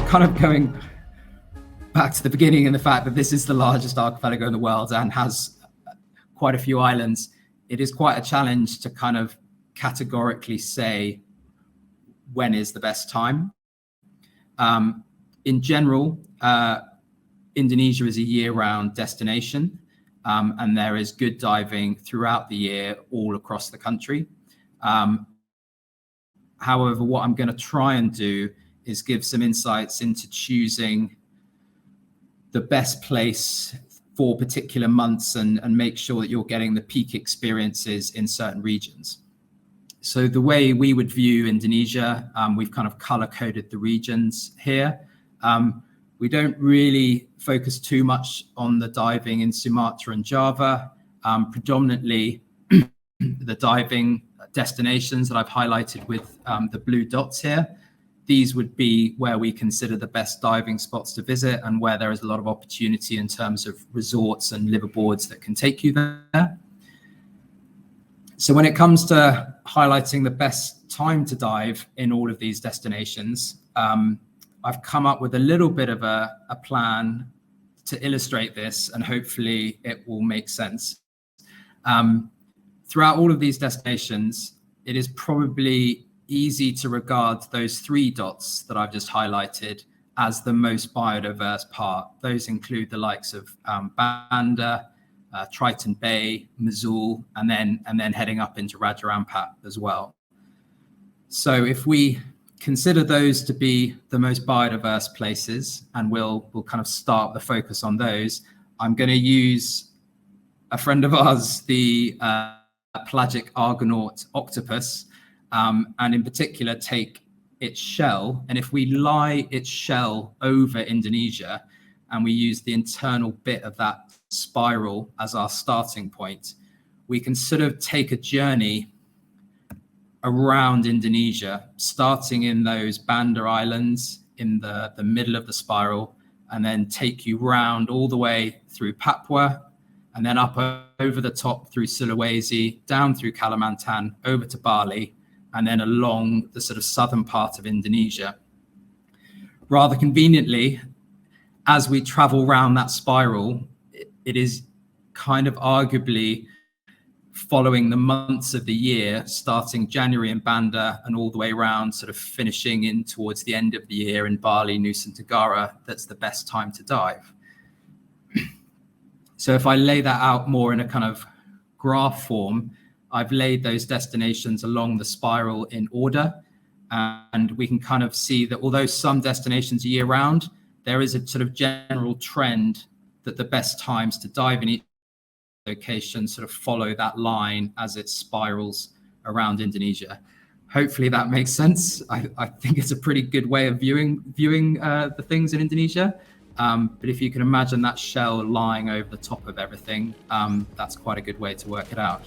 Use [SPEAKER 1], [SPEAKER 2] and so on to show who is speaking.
[SPEAKER 1] kind of going back to the beginning and the fact that this is the largest archipelago in the world and has quite a few islands, it is quite a challenge to kind of categorically say when is the best time. In general, Indonesia is a year-round destination, and there is good diving throughout the year all across the country. However, what I'm going to try and do is give some insights into choosing the best place for particular months and make sure that you're getting the peak experiences in certain regions. So the way we would view Indonesia, we've kind of color-coded the regions here. We don't really focus too much on the diving in Sumatra and Java. Predominantly, the diving destinations that I've highlighted with the blue dots here, these would be where we consider the best diving spots to visit and where there is a lot of opportunity in terms of resorts and liveaboards that can take you there. So when it comes to highlighting the best time to dive in all of these destinations, I've come up with a little bit of a plan to illustrate this, and hopefully it will make sense. Throughout all of these destinations, it is probably easy to regard those three dots that I've just highlighted as the most biodiverse part. Those include the likes of Banda, Triton Bay, Mazul, and then heading up into Raja Ampat as well. So if we consider those to be the most biodiverse places, and we'll kind of start the focus on those, I'm going to use a friend of ours, the pelagic Argonaut octopus, and in particular take its shell. And if we lie its shell over Indonesia and we use the internal bit of that spiral as our starting point, we can sort of take a journey around Indonesia, starting in those Banda Islands in the middle of the spiral, and then take you round all the way through Papua, and then up over the top through Sulawesi, down through Kalimantan, over to Bali, and then along the sort of southern part of Indonesia. Rather conveniently, as we travel around that spiral, it is kind of arguably following the months of the year, starting January in Banda and all the way around, sort of finishing in towards the end of the year in Bali, Nusa Tenggara, that's the best time to dive. So if I lay that out more in a kind of graph form, I've laid those destinations along the spiral in order, and we can kind of see that although some destinations are year-round, there is a sort of general trend that the best times to dive in each location sort of follow that line as it spirals around Indonesia. Hopefully that makes sense. I think it's a pretty good way of viewing the things in Indonesia. But if you can imagine that shell lying over the top of everything, that's quite a good way to work it out.